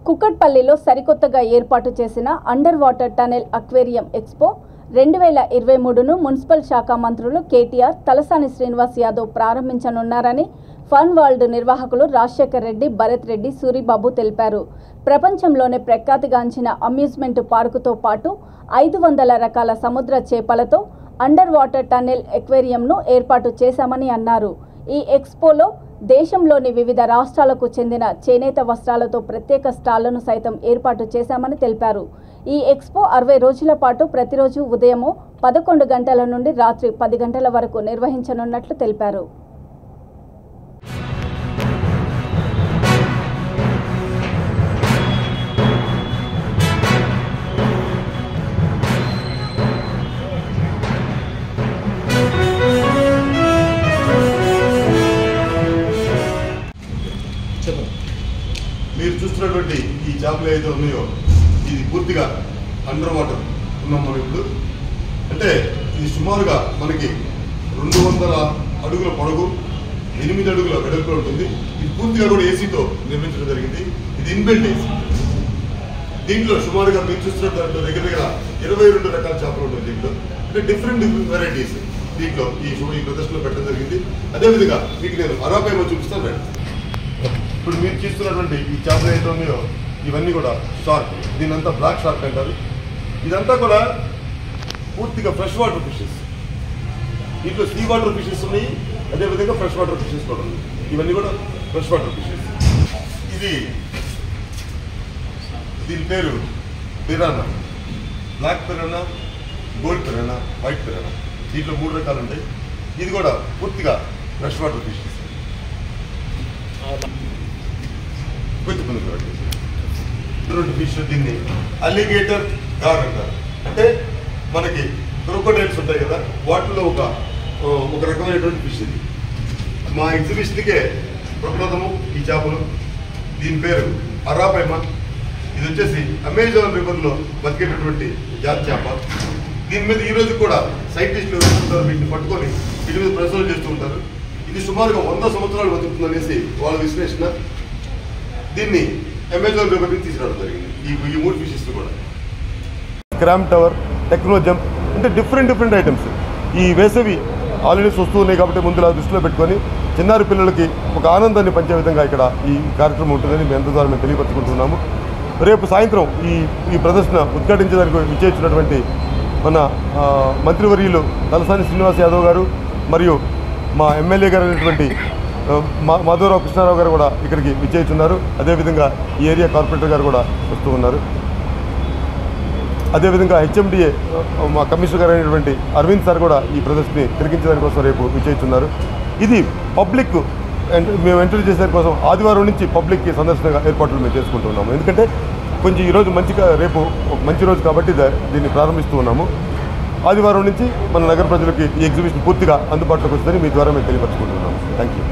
కుక్కట్పల్లిలో సరికొత్తగా ఏర్పాటు చేసిన under water tunnel aquarium expo 2023ను మున్సిపల్ శాఖ మంత్రులు కేటీఆర్, తలసాని శ్రీనివాస్ యాదవ్ ప్రారంభించనున్నారని ఫన్ వరల్డ్ నిర్వాహకులు రాజశేఖర్ రెడ్డి, భరత్ రెడ్డి, సూరిబాబు తెలిపారు. ప్రపంచంలోనే ప్రఖ్యాతిగాంచిన అమ్యూజ్మెంట్ పార్కుతో పాటు 500 రకాల సముద్ర చేపలతో అండర్ వాటర్ టనెల్ అక్వేరియంను ఏర్పాటు చేశామని అన్నారు. ఈ ఎక్స్పోలో దేశంలోని వివిధ రాష్ట్రాలకు చెందిన చేనేత వస్త్రాలతో ప్రత్యేక స్టాళ్లను సైతం ఏర్పాటు చేశామని తెలిపారు. ఈ ఎక్స్పో 60 రోజుల పాటు ప్రతిరోజు ఉదయం 11 గంటల నుండి రాత్రి 10 గంటల వరకు నిర్వహించనున్నట్లు తెలిపారు. మీరు చూస్తున్నటువంటి ఈ చేపలు ఏదైతే ఉన్నాయో ఇది పూర్తిగా అండర్ వాటర్ ఉన్నాం మనం ఇప్పుడు. అంటే ఇది సుమారుగా మనకి 200 అడుగుల పొడవు, 8 అడుగుల వెడల్పు ఉంటుంది. ఇది పూర్తిగా కూడా ఏసీతో నిర్మించడం జరిగింది. ఇది ఇన్బిల్ట్ ఏసీ. దీంట్లో సుమారుగా మీరు చూస్తున్న దాంట్లో దగ్గర 22 రకాల చేపలు ఉంటాయి దీంట్లో. అంటే డిఫరెంట్ వెరైటీస్ దీంట్లో ఈ ప్రదర్శనలో పెట్టడం జరిగింది. అదేవిధంగా మీకు నేను అరాపైమో చూపిస్తాను రండి. ఇప్పుడు మీరు చూస్తున్నటువంటి ఈ చేపలు ఏదైతే ఉన్నాయో ఇవన్నీ కూడా షార్క్, దీనంతా బ్లాక్ షార్క్ అంటారు. ఇదంతా కూడా పూర్తిగా ఫ్రెష్ వాటర్ ఫిషెస్. దీంట్లో సీ వాటర్ ఫిషెస్ ఉన్నాయి, అదేవిధంగా ఫ్రెష్ వాటర్ ఫిషెస్ కూడా ఉన్నాయి. ఇవన్నీ కూడా ఫ్రెష్ వాటర్ ఫిషెస్. దీని పేరు piranha, black piranha, gold piranha, white piranha. దీంట్లో 3 రకాలు ఉంటాయి. ఇది కూడా పూర్తిగా ఫ్రెష్ వాటర్ ఫిషెస్. ఇటువంటి ఫిష్ దీన్ని అలిగేటర్ గార్ అంటారు. అంటే మనకి క్రొకోడైల్స్ ఉంటాయి కదా, వాటిలో ఒక రకమైనటువంటి ఫిష్ ఇది. మా ఎగ్జిబిషన్కే ప్రప్రథము ఈ చేపలు. దీని పేరు అరాపైమా. ఇది వచ్చేసి అమెజాన్ రివర్లో బతికేటటువంటి జాతి చేప. దీని మీద ఈ రోజు కూడా సైంటిస్టులు ఉంటారు, వీటిని పట్టుకొని వీటి మీద పరిశోధన చేస్తూ ఉంటారు. ఇది సుమారుగా 100 సంవత్సరాలు బతుకుతుందనేసి వాళ్ళ విశ్లేషణ. దీన్ని అమెజాన్ రివర్ నుంచి తీసుకురావడం జరిగింది. ఈ 3 ఫిషెస్ కూడా క్రామ్ టవర్, టెక్నోజంప్, అంటే డిఫరెంట్ ఐటమ్స్. ఈ వేసవి హాలిడేస్ వస్తూ ఉన్నాయి కాబట్టి ముందులా దృష్టిలో పెట్టుకొని చిన్నారి పిల్లలకి ఒక ఆనందాన్ని పంచే విధంగా ఇక్కడ ఈ కార్యక్రమం ఉంటుందని మీ అందరి ద్వారా మేము తెలియపరుచుకుంటున్నాము. రేపు సాయంత్రం ఈ ప్రదర్శన ఉద్ఘాటించడానికి విచ్చేసినటువంటి మన మంత్రివర్యులు తలసాని శ్రీనివాస్ యాదవ్ గారు మరియు మా ఎమ్మెల్యే గారు అయినటువంటి మాధవరావు కృష్ణారావు గారు కూడా ఇక్కడికి విచ్చేస్తున్నారు. అదేవిధంగా ఈ ఏరియా కార్పొరేటర్ గారు కూడా వస్తూ ఉన్నారు. అదేవిధంగా హెచ్ఎండిఏ మా కమిషనర్ గారు అయినటువంటి అరవింద్ సార్ కూడా ఈ ప్రదర్శనని తిరిగించడానికి కోసం రేపు విచ్చేస్తున్నారు. ఇది పబ్లిక్ మేము ఎంటర్ చేసేదాని కోసం ఆదివారం నుంచి పబ్లిక్కి సందర్శనగా ఏర్పాట్లు మేము చేసుకుంటున్నాము. ఎందుకంటే కొంచెం ఈరోజు రేపు ఒక మంచి రోజు కాబట్టి దీన్ని ప్రారంభిస్తూ ఉన్నాము. ఆదివారం నుంచి మన నగర ప్రజలకి ఈ ఎగ్జిబిషన్ పూర్తిగా అందుబాటులోకి వస్తుందని మీ ద్వారా మేము తెలియపరుచుకుంటున్నాము. Thank you.